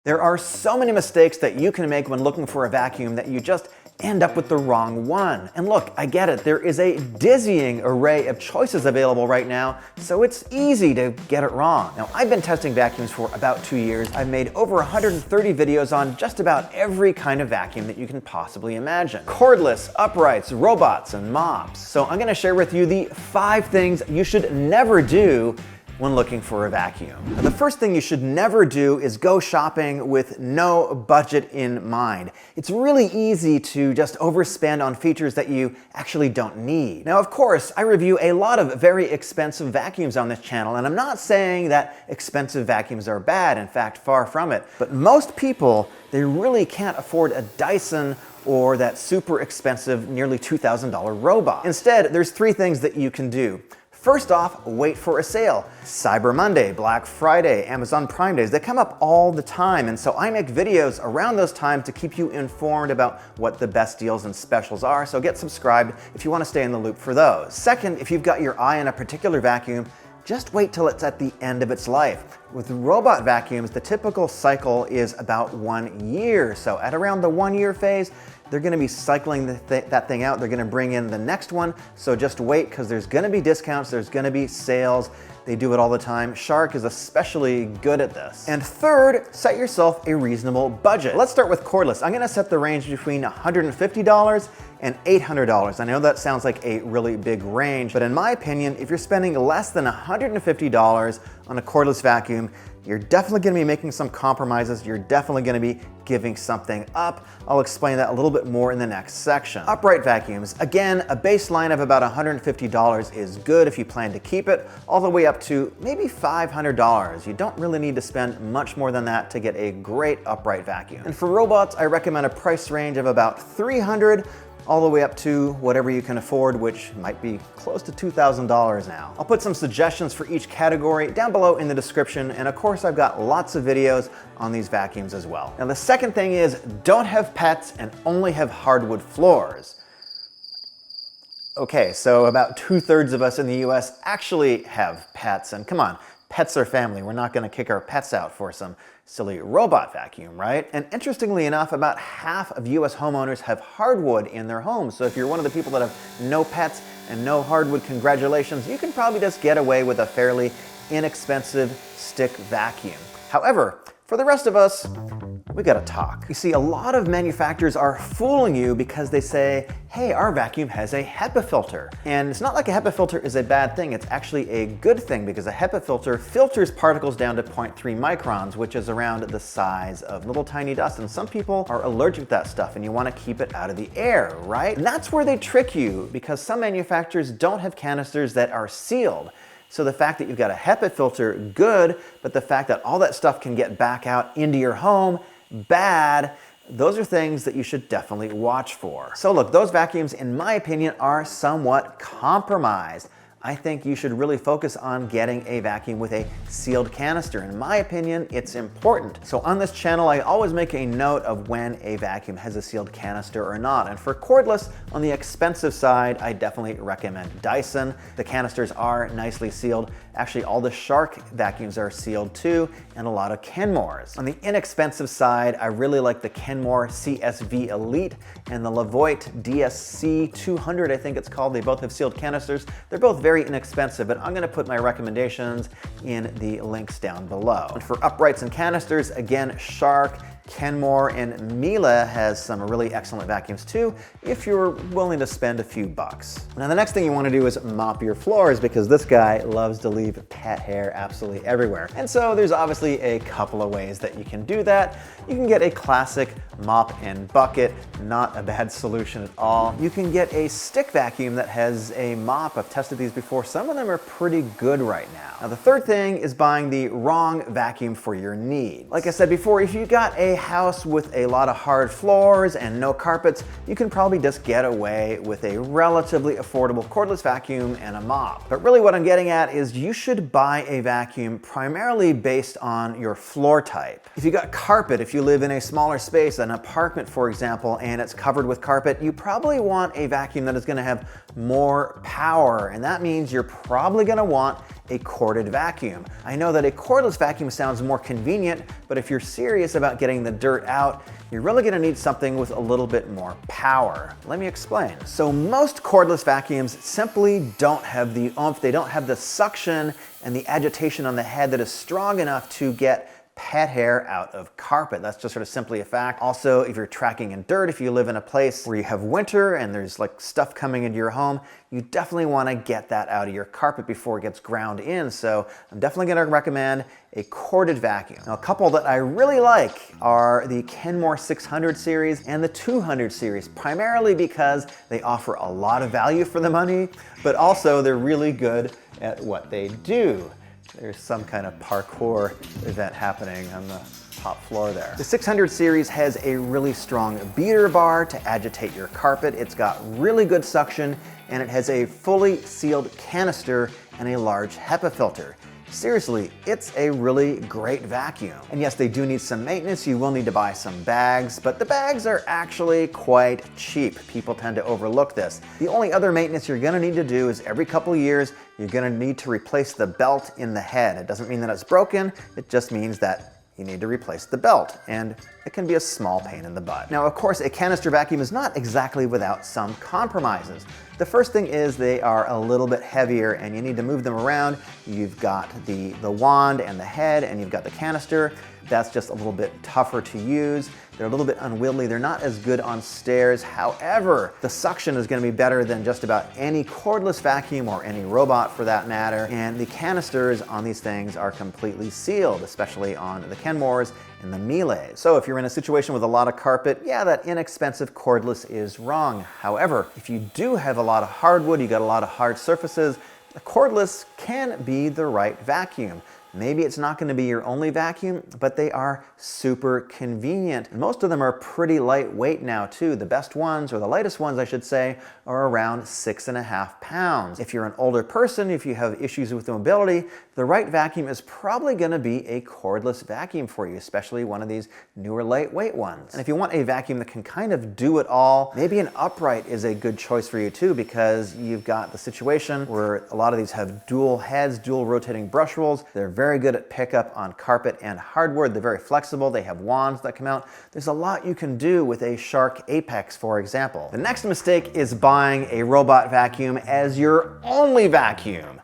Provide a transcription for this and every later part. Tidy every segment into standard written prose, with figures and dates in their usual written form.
There are so many mistakes that you can make when looking for a vacuum that you just end up with the wrong one. And look, I get it, there is a dizzying array of choices available right now, so it's easy to get it wrong. Now, I've been testing vacuums for about 2 years. I've made over 130 videos on just about every kind of vacuum that you can possibly imagine. Cordless, uprights, robots, and mops. So I'm gonna share with you the 5 things you should never do when looking for a vacuum. Now, the first thing you should never do is go shopping with no budget in mind. It's really easy to just overspend on features that you actually don't need. Now, of course, I review a lot of very expensive vacuums on this channel, and I'm not saying that expensive vacuums are bad. In fact, far from it. But most people, they really can't afford a Dyson or that super expensive, nearly $2,000 robot. Instead, there's 3 things that you can do. First off, wait for a sale. Cyber Monday, Black Friday, Amazon Prime Days, they come up all the time, and so I make videos around those times to keep you informed about what the best deals and specials are, so get subscribed if you want to stay in the loop for those. Second, if you've got your eye on a particular vacuum, just wait till it's at the end of its life. With robot vacuums, the typical cycle is about 1 year, so at around the 1-year phase, they're gonna be cycling that thing out. They're gonna bring in the next one. So just wait, because there's gonna be discounts, there's gonna be sales. They do it all the time. Shark is especially good at this. And third, set yourself a reasonable budget. Let's start with cordless. I'm gonna set the range between $150 and $800. I know that sounds like a really big range, but in my opinion, if you're spending less than $150 on a cordless vacuum, you're definitely gonna be making some compromises. You're definitely gonna be giving something up. I'll explain that a little bit more in the next section. Upright vacuums. Again, a baseline of about $150 is good if you plan to keep it, all the way up to maybe $500. You don't really need to spend much more than that to get a great upright vacuum. And for robots, I recommend a price range of about $300 all the way up to whatever you can afford, which might be close to $2,000 now. I'll put some suggestions for each category down below in the description, and of course I've got lots of videos on these vacuums as well. Now the second thing is, don't have pets and only have hardwood floors. Okay, so about 2/3 of us in the US actually have pets, and come on, pets are family. We're not gonna kick our pets out for some silly robot vacuum, right? And interestingly enough, about half of US homeowners have hardwood in their homes. So if you're one of the people that have no pets and no hardwood, congratulations. You can probably just get away with a fairly inexpensive stick vacuum. However, for the rest of us, we gotta talk. You see, a lot of manufacturers are fooling you because they say, hey, our vacuum has a HEPA filter. And it's not like a HEPA filter is a bad thing. It's actually a good thing, because a HEPA filter filters particles down to 0.3 microns, which is around the size of little tiny dust. And some people are allergic to that stuff, and you wanna keep it out of the air, right? And that's where they trick you, because some manufacturers don't have canisters that are sealed. So the fact that you've got a HEPA filter, good, but the fact that all that stuff can get back out into your home, bad. Those are things that you should definitely watch for. So look, those vacuums, in my opinion, are somewhat compromised. I think you should really focus on getting a vacuum with a sealed canister. In my opinion, it's important. So on this channel, I always make a note of when a vacuum has a sealed canister or not. And for cordless, on the expensive side, I definitely recommend Dyson. The canisters are nicely sealed. Actually, all the Shark vacuums are sealed too, and a lot of Kenmores. On the inexpensive side, I really like the Kenmore CSV Elite and the Levoit DSC 200, I think it's called. They both have sealed canisters. They're both very inexpensive, but I'm gonna put my recommendations in the links down below. And for uprights and canisters, again, Shark, Kenmore, and Miele has some really excellent vacuums too, if you're willing to spend a few bucks. Now the next thing you want to do is mop your floors, because this guy loves to leave pet hair absolutely everywhere. And so there's obviously a couple of ways that you can do that. You can get a classic mop and bucket, not a bad solution at all. You can get a stick vacuum that has a mop. I've tested these before. Some of them are pretty good right now. Now the third thing is buying the wrong vacuum for your need. Like I said before, if you got a house with a lot of hard floors and no carpets, you can probably just get away with a relatively affordable cordless vacuum and a mop. But really what I'm getting at is you should buy a vacuum primarily based on your floor type. If you got carpet, if you live in a smaller space, an apartment for example, and it's covered with carpet, you probably want a vacuum that is gonna have more power, and that means you're probably gonna want a corded vacuum. I know that a cordless vacuum sounds more convenient, but if you're serious about getting the dirt out, you're really gonna need something with a little bit more power. Let me explain. So most cordless vacuums simply don't have the oomph, they don't have the suction and the agitation on the head that is strong enough to get pet hair out of carpet. That's just sort of simply a fact. Also, if you're tracking in dirt, if you live in a place where you have winter and there's like stuff coming into your home, you definitely want to get that out of your carpet before it gets ground in. So I'm definitely going to recommend a corded vacuum. Now, a couple that I really like are the Kenmore 600 series and the 200 series, primarily because they offer a lot of value for the money, but also they're really good at what they do. There's some kind of parkour event happening on the top floor there. The 600 series has a really strong beater bar to agitate your carpet. It's got really good suction, and it has a fully sealed canister and a large HEPA filter. Seriously, it's a really great vacuum. And yes, they do need some maintenance. You will need to buy some bags, but the bags are actually quite cheap. People tend to overlook this. The only other maintenance you're gonna need to do is every couple of years, you're gonna need to replace the belt in the head. It doesn't mean that it's broken, it just means that you need to replace the belt, and it can be a small pain in the butt. Now, of course, a canister vacuum is not exactly without some compromises. The first thing is they are a little bit heavier and you need to move them around. You've got the wand and the head, and you've got the canister. That's just a little bit tougher to use. They're a little bit unwieldy. They're not as good on stairs. However, the suction is going to be better than just about any cordless vacuum or any robot for that matter. And the canisters on these things are completely sealed, especially on the Kenmores and the Miele's. So if you're in a situation with a lot of carpet, yeah, that inexpensive cordless is wrong. However, if you do have a lot of hardwood, you got a lot of hard surfaces, a cordless can be the right vacuum. Maybe it's not going to be your only vacuum, but they are super convenient. Most of them are pretty lightweight now too. The best ones, or the lightest ones I should say, are around 6.5 pounds. If you're an older person, if you have issues with mobility, the right vacuum is probably going to be a cordless vacuum for you, especially one of these newer lightweight ones. And if you want a vacuum that can kind of do it all, maybe an upright is a good choice for you too, because you've got the situation where a lot of these have dual heads, dual rotating brush rolls. They're very good at pickup on carpet and hardwood. They're very flexible. They have wands that come out. There's a lot you can do with a Shark Apex, for example. The next mistake is buying a robot vacuum as your only vacuum.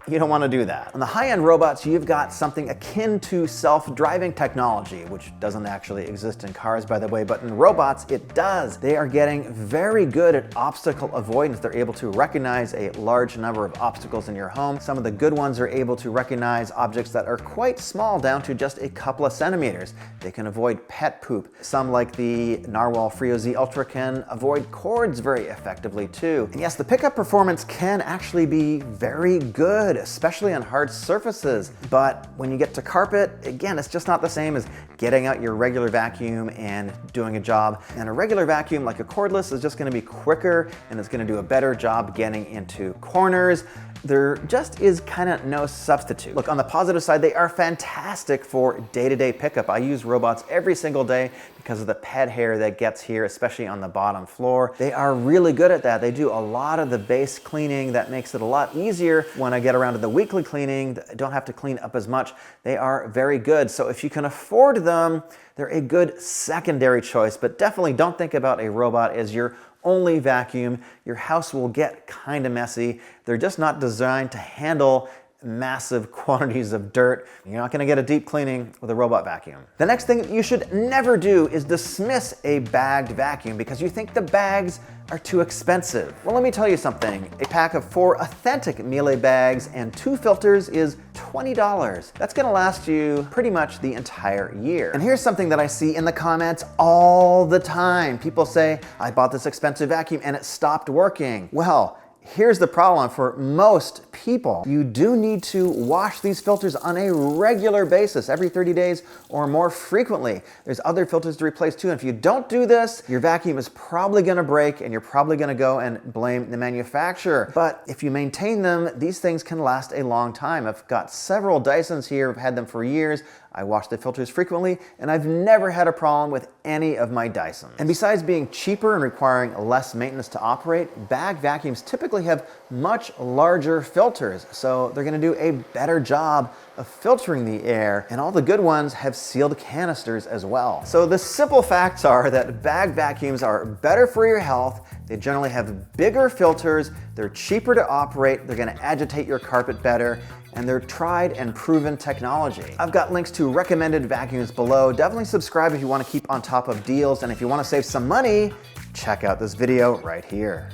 You don't want to do that. On the high-end robots, you've got something akin to self-driving technology, which doesn't actually exist in cars, by the way, but in robots, it does. They are getting very good at obstacle avoidance. They're able to recognize a large number of obstacles in your home. Some of the good ones are able to recognize objects that are quite small, down to just a couple of centimeters. They can avoid pet poop. Some, like the Narwhal Frio Z Ultra, can avoid cords very effectively too. And yes, the pickup performance can actually be very good, especially on hard surfaces. But when you get to carpet, again, it's just not the same as getting out your regular vacuum and doing a job. And a regular vacuum, like a cordless, is just gonna be quicker and it's gonna do a better job getting into corners. There just is kind of no substitute. Look, on the positive side, they are fantastic for day-to-day pickup. I use robots every single day because of the pet hair that gets here, especially on the bottom floor. They are really good at that. They do a lot of the base cleaning that makes it a lot easier when I get around to the weekly cleaning. I don't have to clean up as much. They are very good. So if you can afford them, they're a good secondary choice, but definitely don't think about a robot as your only vacuum. Your house will get kind of messy. They're just not designed to handle massive quantities of dirt. You're not going to get a deep cleaning with a robot vacuum. The next thing you should never do is dismiss a bagged vacuum because you think the bags are too expensive. Well, let me tell you something. A pack of 4 authentic Miele bags and 2 filters is $20. That's gonna last you pretty much the entire year. And here's something that I see in the comments all the time. People say, I bought this expensive vacuum and it stopped working. Well, here's the problem for most people. You do need to wash these filters on a regular basis, every 30 days or more frequently. There's other filters to replace too, and if you don't do this, your vacuum is probably gonna break and you're probably gonna go and blame the manufacturer. But if you maintain them, these things can last a long time. I've got several Dysons here, I've had them for years. I wash the filters frequently, and I've never had a problem with any of my Dysons. And besides being cheaper and requiring less maintenance to operate, bag vacuums typically have much larger filters filters, so they're gonna do a better job of filtering the air, and all the good ones have sealed canisters as well. So the simple facts are that bag vacuums are better for your health, they generally have bigger filters, they're cheaper to operate, they're gonna agitate your carpet better, and they're tried and proven technology. I've got links to recommended vacuums below. Definitely subscribe if you wanna keep on top of deals, and if you wanna save some money, check out this video right here.